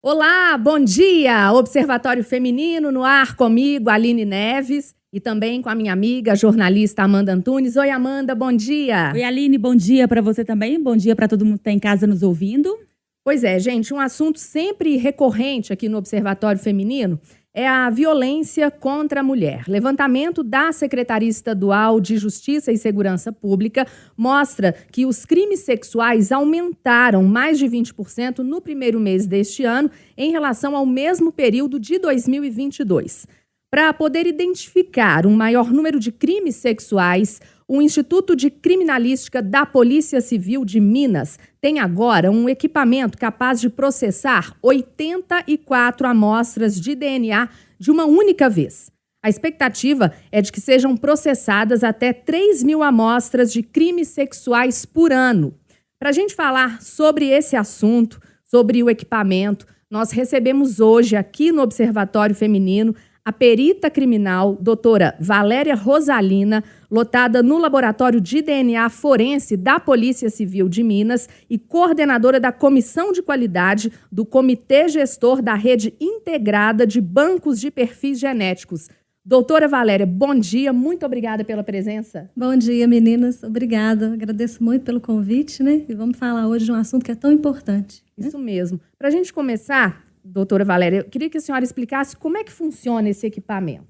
Olá, bom dia! Observatório Feminino no ar comigo, Aline Neves, e também com a minha amiga, jornalista Amanda Antunes. Oi, Amanda, bom dia! Oi, Aline, bom dia para você também. Bom dia para todo mundo que está em casa nos ouvindo. Pois é, gente, um assunto sempre recorrente aqui no Observatório Feminino é a violência contra a mulher. Levantamento da Secretaria Estadual de Justiça e Segurança Pública mostra que os crimes sexuais aumentaram mais de 20% no primeiro mês deste ano em relação ao mesmo período de 2022. Para poder identificar um maior número de crimes sexuais, o Instituto de Criminalística da Polícia Civil de Minas tem agora um equipamento capaz de processar 84 amostras de DNA de uma única vez. A expectativa é de que sejam processadas até 3.000 amostras de crimes sexuais por ano. Para a gente falar sobre esse assunto, sobre o equipamento, nós recebemos hoje aqui no Observatório Feminino a perita criminal, doutora Valéria Rosalina, lotada no Laboratório de DNA Forense da Polícia Civil de Minas e coordenadora da Comissão de Qualidade do Comitê Gestor da Rede Integrada de Bancos de Perfis Genéticos. Doutora Valéria, bom dia, muito obrigada pela presença. Bom dia, meninas, obrigada, agradeço muito pelo convite, né? E vamos falar hoje de um assunto que é tão importante. Isso mesmo. Para a gente começar, doutora Valéria, eu queria que a senhora explicasse como é que funciona esse equipamento.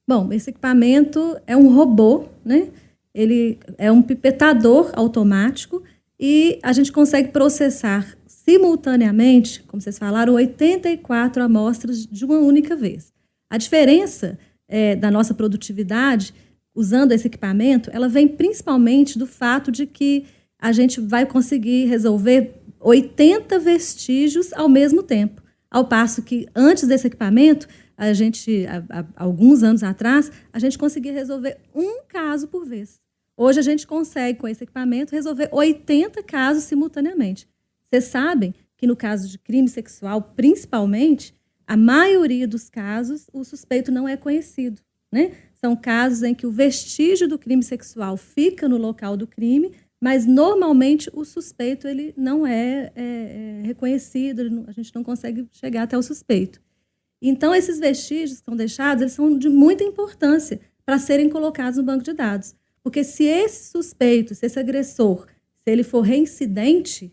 Bom, esse equipamento é um robô, né? Ele é um pipetador automático e a gente consegue processar simultaneamente, como vocês falaram, 84 amostras de uma única vez. A diferença da nossa produtividade, usando esse equipamento, ela vem principalmente do fato de que a gente vai conseguir resolver 80 vestígios ao mesmo tempo. Ao passo que, antes desse equipamento, há alguns anos atrás, a gente conseguia resolver um caso por vez. Hoje, a gente consegue, com esse equipamento, resolver 80 casos simultaneamente. Vocês sabem que, no caso de crime sexual, principalmente, a maioria dos casos, o suspeito não é conhecido, né? São casos em que o vestígio do crime sexual fica no local do crime, mas, normalmente, o suspeito ele não é reconhecido, a gente não consegue chegar até o suspeito. Então, esses vestígios que são deixados, eles são de muita importância para serem colocados no banco de dados. Porque se esse suspeito, se esse agressor, se ele for reincidente,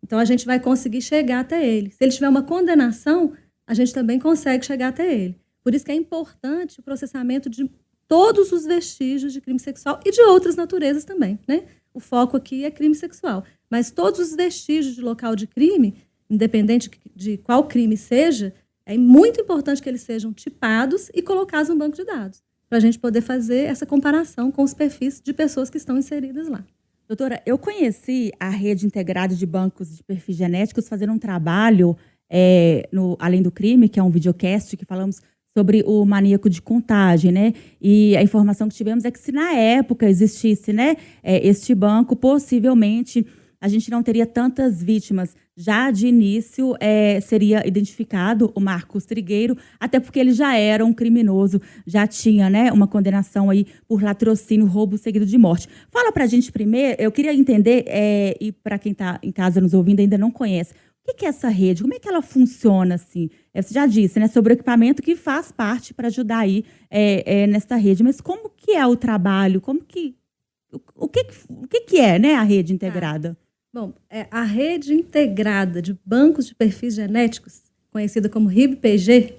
então a gente vai conseguir chegar até ele. Se ele tiver uma condenação, a gente também consegue chegar até ele. Por isso que é importante o processamento de todos os vestígios de crime sexual e de outras naturezas também, né? O foco aqui é crime sexual. Mas todos os vestígios de local de crime, independente de qual crime seja, é muito importante que eles sejam tipados e colocados no banco de dados, para a gente poder fazer essa comparação com os perfis de pessoas que estão inseridas lá. Doutora, eu conheci a Rede Integrada de Bancos de Perfis Genéticos fazendo um trabalho no Além do Crime, que é um videocast que falamos sobre o maníaco de Contagem, né? E a informação que tivemos é que se na época existisse, né, este banco, possivelmente a gente não teria tantas vítimas. Já de início seria identificado o Marcos Trigueiro, até porque ele já era um criminoso, já tinha, né, uma condenação aí por latrocínio, roubo seguido de morte. Fala pra gente primeiro, eu queria entender, e para quem está em casa nos ouvindo ainda não conhece, o que é essa rede? Como é que ela funciona assim? Você já disse, né, sobre o equipamento que faz parte para ajudar aí nesta rede, mas como que é o trabalho? O que é, né, a rede integrada? Bom, a Rede Integrada de Bancos de Perfis Genéticos, conhecida como RIBPG,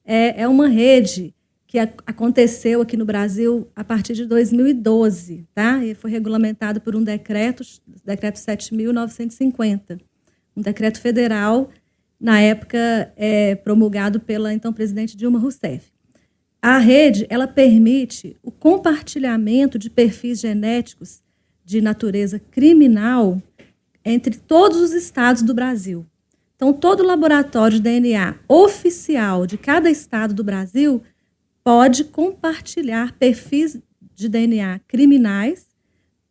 é uma rede que aconteceu aqui no Brasil a partir de 2012, tá? E foi regulamentado por um decreto 7.950, um decreto federal, na época promulgado pela então presidente Dilma Rousseff. A rede, ela permite o compartilhamento de perfis genéticos de natureza criminal entre todos os estados do Brasil. Então, todo laboratório de DNA oficial de cada estado do Brasil pode compartilhar perfis de DNA criminais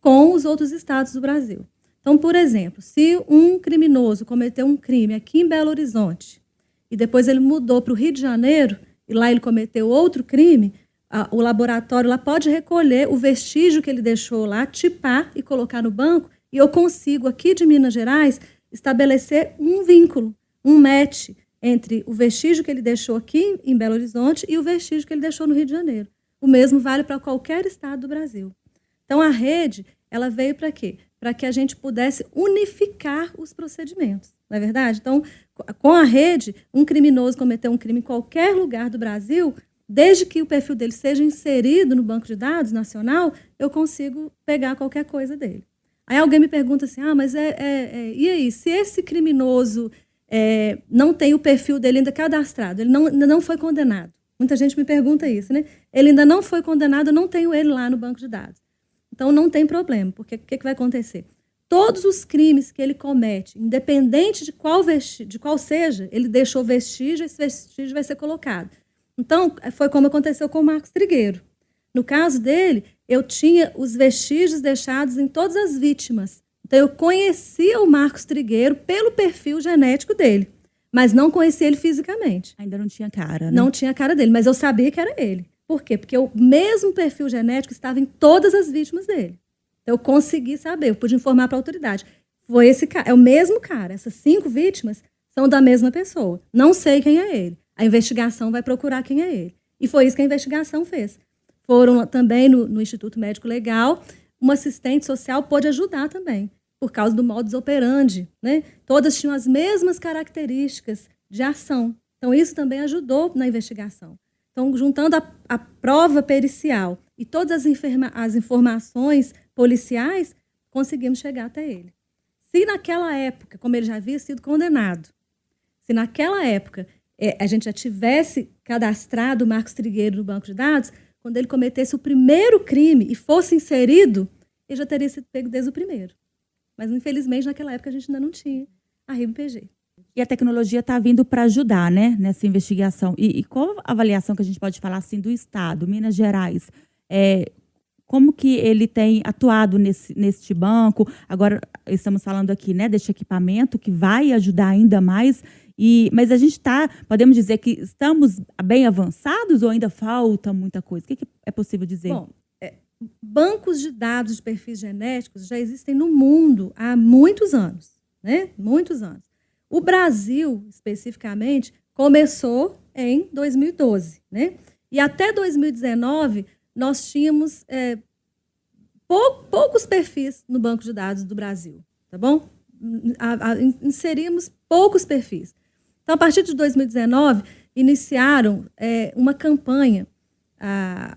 com os outros estados do Brasil. Então, por exemplo, se um criminoso cometeu um crime aqui em Belo Horizonte e depois ele mudou para o Rio de Janeiro e lá ele cometeu outro crime, o laboratório lá pode recolher o vestígio que ele deixou lá, tipar e colocar no banco, e eu consigo, aqui de Minas Gerais, estabelecer um vínculo, um match entre o vestígio que ele deixou aqui em Belo Horizonte e o vestígio que ele deixou no Rio de Janeiro. O mesmo vale para qualquer estado do Brasil. Então, a rede, ela veio para quê? Para que a gente pudesse unificar os procedimentos, não é verdade? Então, com a rede, um criminoso cometeu um crime em qualquer lugar do Brasil, desde que o perfil dele seja inserido no banco de dados nacional, eu consigo pegar qualquer coisa dele. Aí alguém me pergunta assim, mas e aí, se esse criminoso não tem o perfil dele ainda cadastrado, ele ainda não foi condenado. Muita gente me pergunta isso, né? Ele ainda não foi condenado, eu não tenho ele lá no banco de dados. Então, não tem problema, porque o que vai acontecer? Todos os crimes que ele comete, independente de qual seja, ele deixou vestígio, esse vestígio vai ser colocado. Então, foi como aconteceu com o Marcos Trigueiro. No caso dele, eu tinha os vestígios deixados em todas as vítimas. Então, eu conhecia o Marcos Trigueiro pelo perfil genético dele, mas não conhecia ele fisicamente. Ainda não tinha cara, né? Não tinha a cara dele, mas eu sabia que era ele. Por quê? Porque o mesmo perfil genético estava em todas as vítimas dele. Então, eu consegui saber, eu pude informar para a autoridade. Foi esse cara, é o mesmo cara. Essas 5 vítimas são da mesma pessoa. Não sei quem é ele. A investigação vai procurar quem é ele. E foi isso que a investigação fez. Foram também no Instituto Médico Legal, uma assistente social pôde ajudar também, por causa do modus operandi, né? Todas tinham as mesmas características de ação. Então, isso também ajudou na investigação. Então, juntando a prova pericial e todas as informações policiais, conseguimos chegar até ele. Se naquela época, como ele já havia sido condenado, se naquela época a gente já tivesse cadastrado o Marcos Trigueiro no banco de dados, quando ele cometesse o primeiro crime e fosse inserido, ele já teria sido pego desde o primeiro. Mas, infelizmente, naquela época a gente ainda não tinha a RIB-PG. E a tecnologia está vindo para ajudar, né, nessa investigação. E qual a avaliação que a gente pode falar assim, do Estado, Minas Gerais? Como que ele tem atuado neste banco? Agora, estamos falando aqui, né, deste equipamento que vai ajudar ainda mais. Mas a gente podemos dizer que estamos bem avançados ou ainda falta muita coisa? O que é possível dizer? Bom, bancos de dados de perfis genéticos já existem no mundo há muitos anos, né? Muitos anos. O Brasil, especificamente, começou em 2012, né? E até 2019, nós tínhamos poucos perfis no banco de dados do Brasil, tá bom? Inserimos poucos perfis. Então, a partir de 2019, iniciaram uma campanha, a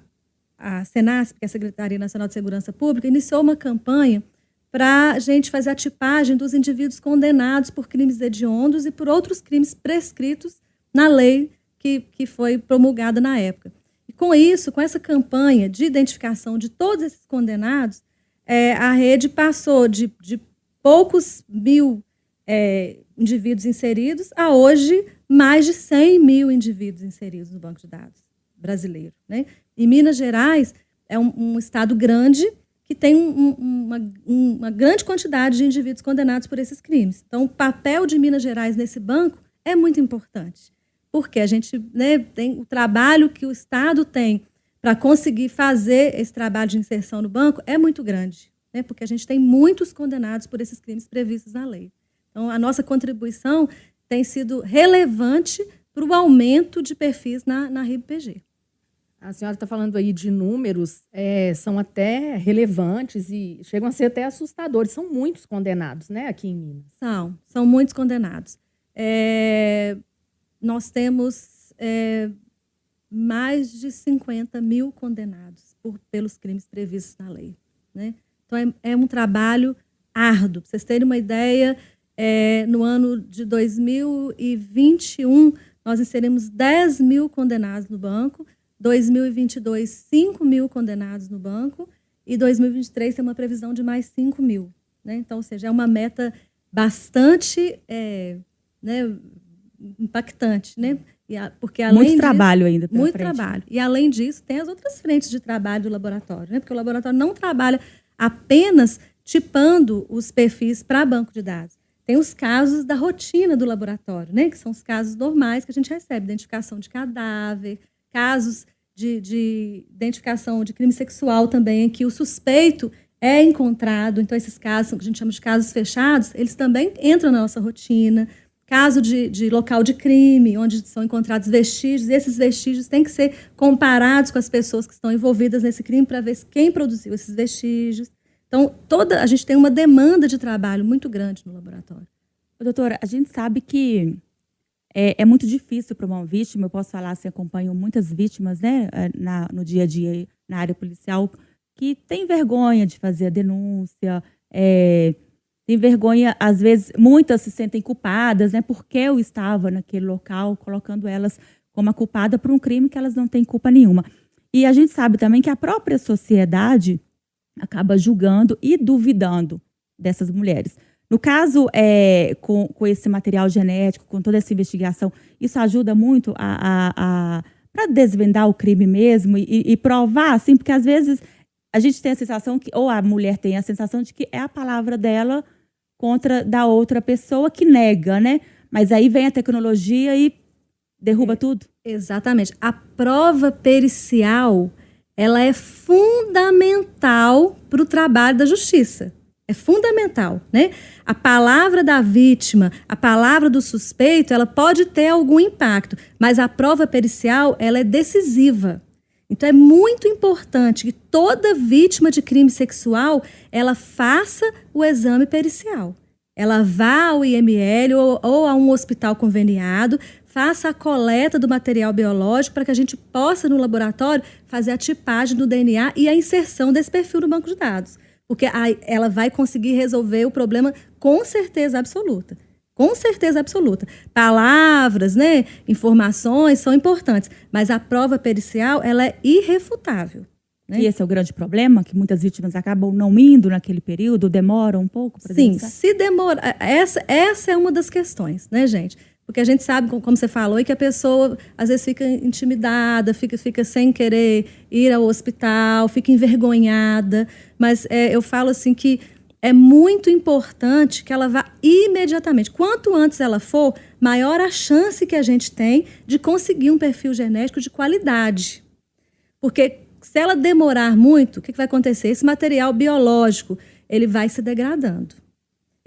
Senasp, que é a Secretaria Nacional de Segurança Pública, iniciou uma campanha para a gente fazer a tipagem dos indivíduos condenados por crimes hediondos e por outros crimes prescritos na lei que foi promulgada na época. E com isso, com essa campanha de identificação de todos esses condenados, a rede passou de poucos mil indivíduos inseridos a hoje mais de 100 mil indivíduos inseridos no banco de dados brasileiro, né? E Minas Gerais é um estado grande que tem uma grande quantidade de indivíduos condenados por esses crimes. Então, o papel de Minas Gerais nesse banco é muito importante, porque a gente, né, tem o trabalho que o Estado tem para conseguir fazer esse trabalho de inserção no banco é muito grande, né, porque a gente tem muitos condenados por esses crimes previstos na lei. Então, a nossa contribuição tem sido relevante para o aumento de perfis na RIB-PG. A senhora está falando aí de números, são até relevantes e chegam a ser até assustadores. São muitos condenados, né, aqui em Minas. São muitos condenados. Nós temos mais de 50 mil condenados pelos crimes previstos na lei, né? Então, é um trabalho árduo. Para vocês terem uma ideia, no ano de 2021, nós inserimos 10 mil condenados no banco, 2022, 5 mil condenados no banco, e 2023 tem uma previsão de mais 5 mil. Né? Então, ou seja, é uma meta bastante né, impactante. Né? Porque, além muito trabalho ainda pela muito frente. Trabalho. E, além disso, tem as outras frentes de trabalho do laboratório. Né? Porque o laboratório não trabalha apenas tipando os perfis para banco de dados. Tem os casos da rotina do laboratório, né? Que são os casos normais que a gente recebe, identificação de cadáver, casos de identificação de crime sexual também, em que o suspeito é encontrado. Então, esses casos, que a gente chama de casos fechados, eles também entram na nossa rotina. caso de local de crime, onde são encontrados vestígios, e esses vestígios têm que ser comparados com as pessoas que estão envolvidas nesse crime para ver quem produziu esses vestígios. Então, a gente tem uma demanda de trabalho muito grande no laboratório. Doutora, a gente sabe que é muito difícil para uma vítima, eu posso falar assim, acompanho muitas vítimas, né, no dia a dia, na área policial, que tem vergonha de fazer a denúncia, tem vergonha, às vezes, muitas se sentem culpadas, né, porque eu estava naquele local, colocando elas como a culpada por um crime que elas não têm culpa nenhuma. E a gente sabe também que a própria sociedade acaba julgando e duvidando dessas mulheres. No caso, com esse material genético, com toda essa investigação, isso ajuda muito para desvendar o crime mesmo e provar, assim, porque às vezes a gente tem a sensação que, ou a mulher tem a sensação de que é a palavra dela contra da outra pessoa que nega, né? Mas aí vem a tecnologia e derruba tudo. Exatamente. A prova pericial, ela é fundamental para o trabalho da justiça. É fundamental, né? A palavra da vítima, a palavra do suspeito, ela pode ter algum impacto, mas a prova pericial, ela é decisiva. Então, é muito importante que toda vítima de crime sexual, ela faça o exame pericial. Ela vá ao IML ou a um hospital conveniado, faça a coleta do material biológico para que a gente possa, no laboratório, fazer a tipagem do DNA e a inserção desse perfil no banco de dados. Porque ela vai conseguir resolver o problema com certeza absoluta. Com certeza absoluta. Palavras, né, informações são importantes, mas a prova pericial, ela é irrefutável. Né? E esse é o grande problema, que muitas vítimas acabam não indo naquele período, demoram um pouco para denunciar? Sim, se demora. Essa é uma das questões, né, gente? Porque a gente sabe, como você falou, que a pessoa às vezes fica intimidada, fica sem querer ir ao hospital, fica envergonhada. Mas eu falo assim que é muito importante que ela vá imediatamente. Quanto antes ela for, maior a chance que a gente tem de conseguir um perfil genético de qualidade. Porque se ela demorar muito, o que vai acontecer? Esse material biológico, ele vai se degradando.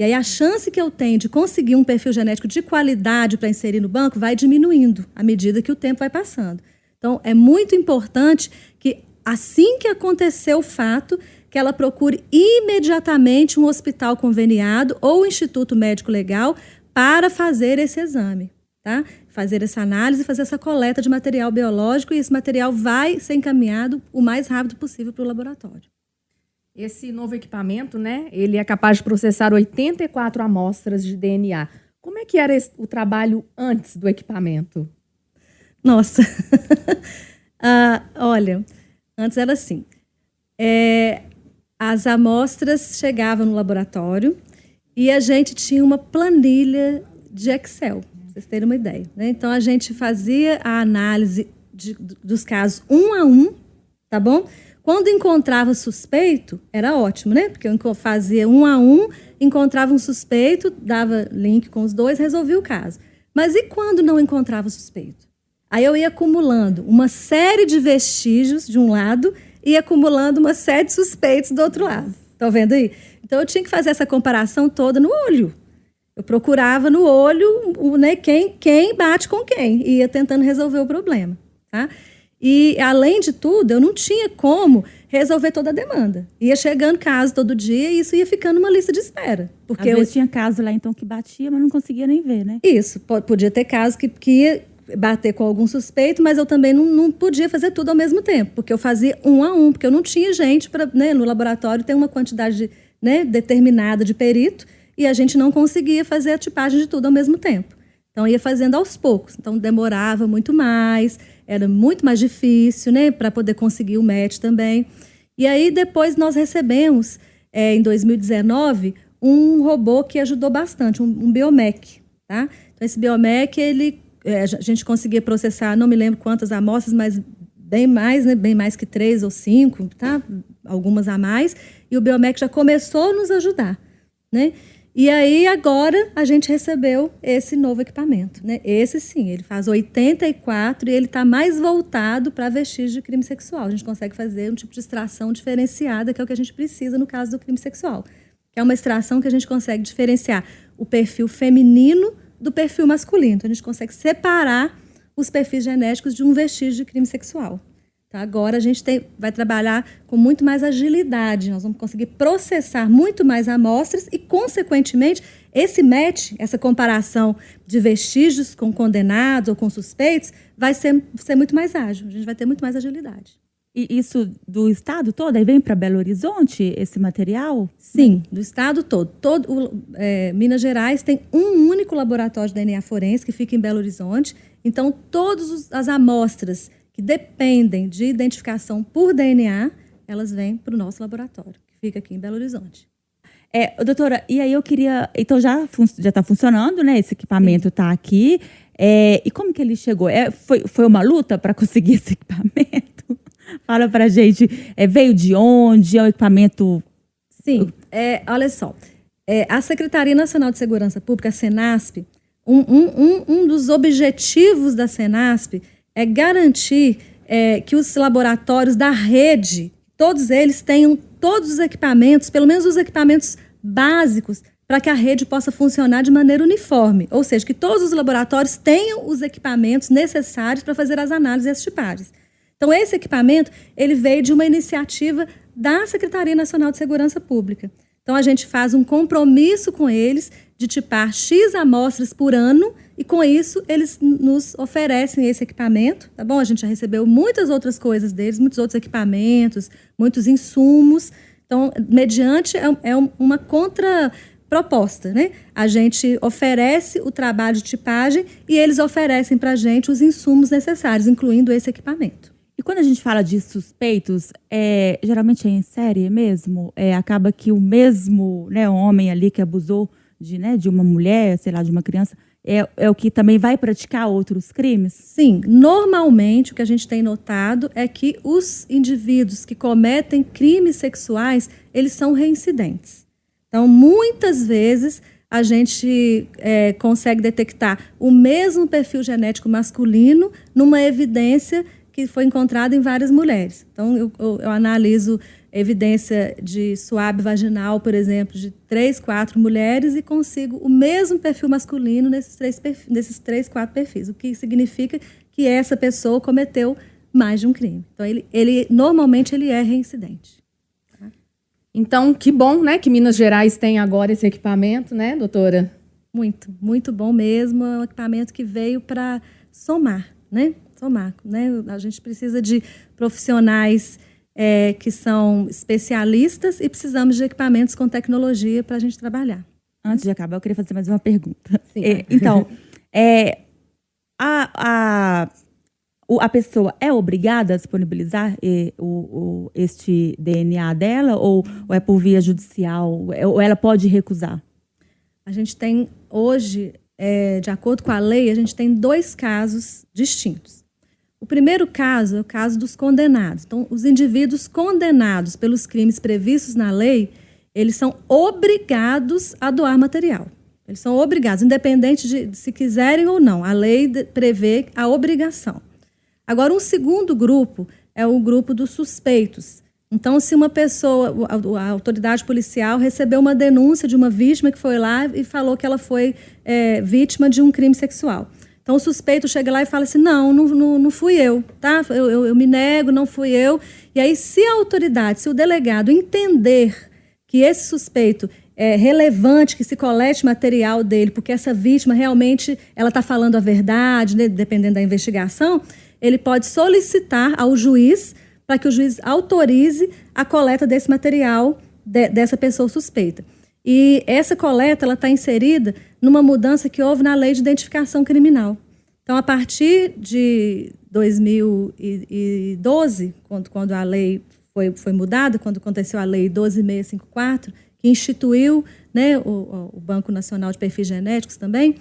E aí a chance que eu tenho de conseguir um perfil genético de qualidade para inserir no banco vai diminuindo à medida que o tempo vai passando. Então, é muito importante que, assim que acontecer o fato, que ela procure imediatamente um hospital conveniado ou um instituto médico legal para fazer esse exame, tá? Fazer essa análise, fazer essa coleta de material biológico, e esse material vai ser encaminhado o mais rápido possível para o laboratório. Esse novo equipamento, né, ele é capaz de processar 84 amostras de DNA. Como é que era o trabalho antes do equipamento? Nossa, olha, antes era assim, as amostras chegavam no laboratório e a gente tinha uma planilha de Excel, para vocês terem uma ideia, né? Então, a gente fazia a análise dos casos um a um, tá bom? Quando encontrava suspeito, era ótimo, né? Porque eu fazia um a um, encontrava um suspeito, dava link com os dois, resolvia o caso. Mas e quando não encontrava o suspeito? Aí eu ia acumulando uma série de vestígios de um lado e acumulando uma série de suspeitos do outro lado. Estão vendo aí? Então, eu tinha que fazer essa comparação toda no olho. Eu procurava no olho, né, quem bate com quem. E ia tentando resolver o problema, tá? E, além de tudo, eu não tinha como resolver toda a demanda. Ia chegando caso todo dia e isso ia ficando uma lista de espera. Porque Às vezes tinha caso lá, então, que batia, mas não conseguia nem ver, né? Isso. Podia ter caso que ia bater com algum suspeito, mas eu também não podia fazer tudo ao mesmo tempo. Porque eu fazia um a um, porque eu não tinha gente para, né, no laboratório tem uma quantidade, né, determinada de perito e a gente não conseguia fazer a tipagem de tudo ao mesmo tempo. Então, ia fazendo aos poucos. Então, demorava muito mais, era muito mais difícil, né, para poder conseguir o match também. E aí, depois, nós recebemos, em 2019, um robô que ajudou bastante, um Biomec, tá? Então, esse Biomec, a gente conseguia processar, não me lembro quantas amostras, mas bem mais, né, bem mais que 3 ou 5, tá? Algumas a mais. E o Biomec já começou a nos ajudar, né? E aí, agora, a gente recebeu esse novo equipamento, né? Esse, sim, ele faz 84 e ele está mais voltado para vestígios de crime sexual. A gente consegue fazer um tipo de extração diferenciada, que é o que a gente precisa no caso do crime sexual. Que é uma extração que a gente consegue diferenciar o perfil feminino do perfil masculino. Então, a gente consegue separar os perfis genéticos de um vestígio de crime sexual. Tá? Agora, a gente vai trabalhar com muito mais agilidade. Nós vamos conseguir processar muito mais amostras e, consequentemente, esse match, essa comparação de vestígios com condenados ou com suspeitos, vai ser muito mais ágil. A gente vai ter muito mais agilidade. E isso do estado todo? Aí vem para Belo Horizonte esse material? Sim, do estado todo. Minas Gerais tem um único laboratório de DNA forense que fica em Belo Horizonte. Então, todas as amostras que dependem de identificação por DNA, elas vêm para o nosso laboratório, que fica aqui em Belo Horizonte. Doutora, e aí eu queria... Então, já está funcionando, né? Esse equipamento está aqui. E como que ele chegou? Foi uma luta para conseguir esse equipamento? Fala pra gente, veio de onde? É um equipamento... Sim, olha só. A Secretaria Nacional de Segurança Pública, a Senasp, um dos objetivos da Senasp é garantir que os laboratórios da rede, todos eles tenham todos os equipamentos, pelo menos os equipamentos básicos, para que a rede possa funcionar de maneira uniforme. Ou seja, que todos os laboratórios tenham os equipamentos necessários para fazer as análises e as tipagens. Então, esse equipamento ele veio de uma iniciativa da Secretaria Nacional de Segurança Pública. Então, a gente faz um compromisso com eles de tipar X amostras por ano e, com isso, eles nos oferecem esse equipamento. Tá bom? A gente já recebeu muitas outras coisas deles, muitos outros equipamentos, muitos insumos. Então, mediante uma contraproposta, né? A gente oferece o trabalho de tipagem e eles oferecem para a gente os insumos necessários, incluindo esse equipamento. E quando a gente fala de suspeitos, geralmente é em série mesmo? Acaba que o mesmo, né, homem ali que abusou de uma mulher, sei lá, de uma criança, é o que também vai praticar outros crimes? Sim, normalmente o que a gente tem notado é que os indivíduos que cometem crimes sexuais, eles são reincidentes. Então, muitas vezes, a gente consegue detectar o mesmo perfil genético masculino numa evidência que foi encontrada em várias mulheres. Então, eu analiso evidência de suave vaginal, por exemplo, de 3, 4 mulheres e consigo o mesmo perfil masculino nesses 3, 4 perfis, o que significa que essa pessoa cometeu mais de um crime. Então, normalmente ele é reincidente. Então, que bom, né, que Minas Gerais tem agora esse equipamento, né, doutora? Muito, muito bom mesmo. É um equipamento que veio para somar, né? A gente precisa de profissionais que são especialistas e precisamos de equipamentos com tecnologia para a gente trabalhar. Antes de acabar, eu queria fazer mais uma pergunta. Sim. Então, a pessoa é obrigada a disponibilizar este DNA dela ou é por via judicial? Ou ela pode recusar? A gente tem hoje, de acordo com a lei, a gente tem 2 casos distintos. O primeiro caso é o caso dos condenados. Então, os indivíduos condenados pelos crimes previstos na lei, eles são obrigados a doar material. Eles são obrigados, independente de se quiserem ou não. A lei prevê a obrigação. Agora, um segundo grupo é o grupo dos suspeitos. Então, se uma pessoa, a autoridade policial recebeu uma denúncia de uma vítima que foi lá e falou que ela foi vítima de um crime sexual. Então, o suspeito chega lá e fala assim, não fui eu, tá? Eu me nego, não fui eu. E aí, se a autoridade, se o delegado entender que esse suspeito é relevante, que se colete material dele, porque essa vítima realmente ela está falando a verdade, né, dependendo da investigação, ele pode solicitar ao juiz para que o juiz autorize a coleta desse material dessa pessoa suspeita. E essa coleta está inserida numa mudança que houve na Lei de Identificação Criminal. Então, a partir de 2012, quando a lei foi mudada, quando aconteceu a Lei 12.654, que instituiu, né, o Banco Nacional de Perfis Genéticos também,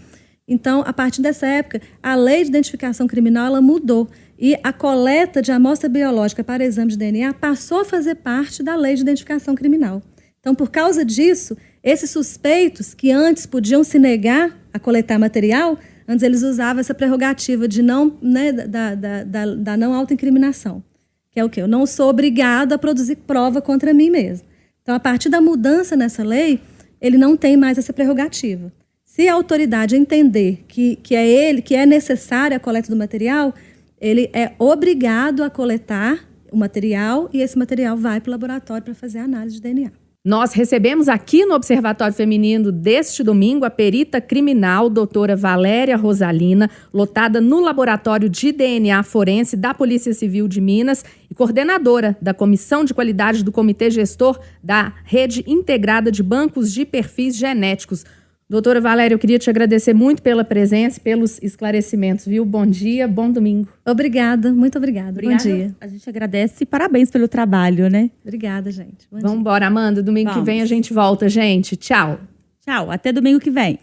então, a partir dessa época, a Lei de Identificação Criminal ela mudou e a coleta de amostra biológica para exame de DNA passou a fazer parte da Lei de Identificação Criminal. Então, por causa disso, esses suspeitos que antes podiam se negar a coletar material, antes eles usavam essa prerrogativa de da não autoincriminação, que é o quê? Eu não sou obrigado a produzir prova contra mim mesmo. Então, a partir da mudança nessa lei, ele não tem mais essa prerrogativa. Se a autoridade entender que é necessária a coleta do material, ele é obrigado a coletar o material e esse material vai para o laboratório para fazer a análise de DNA. Nós recebemos aqui no Observatório Feminino deste domingo a perita criminal, doutora Valéria Rosalina, lotada no Laboratório de DNA Forense da Polícia Civil de Minas e coordenadora da Comissão de Qualidade do Comitê Gestor da Rede Integrada de Bancos de Perfis Genéticos. Doutora Valéria, eu queria te agradecer muito pela presença e pelos esclarecimentos, viu? Bom dia, bom domingo. Obrigada, muito obrigada. Bom dia. A gente agradece e parabéns pelo trabalho, né? Obrigada, gente. Vamos embora, Amanda. Domingo que vem a gente volta, gente. Tchau. Tchau, até domingo que vem.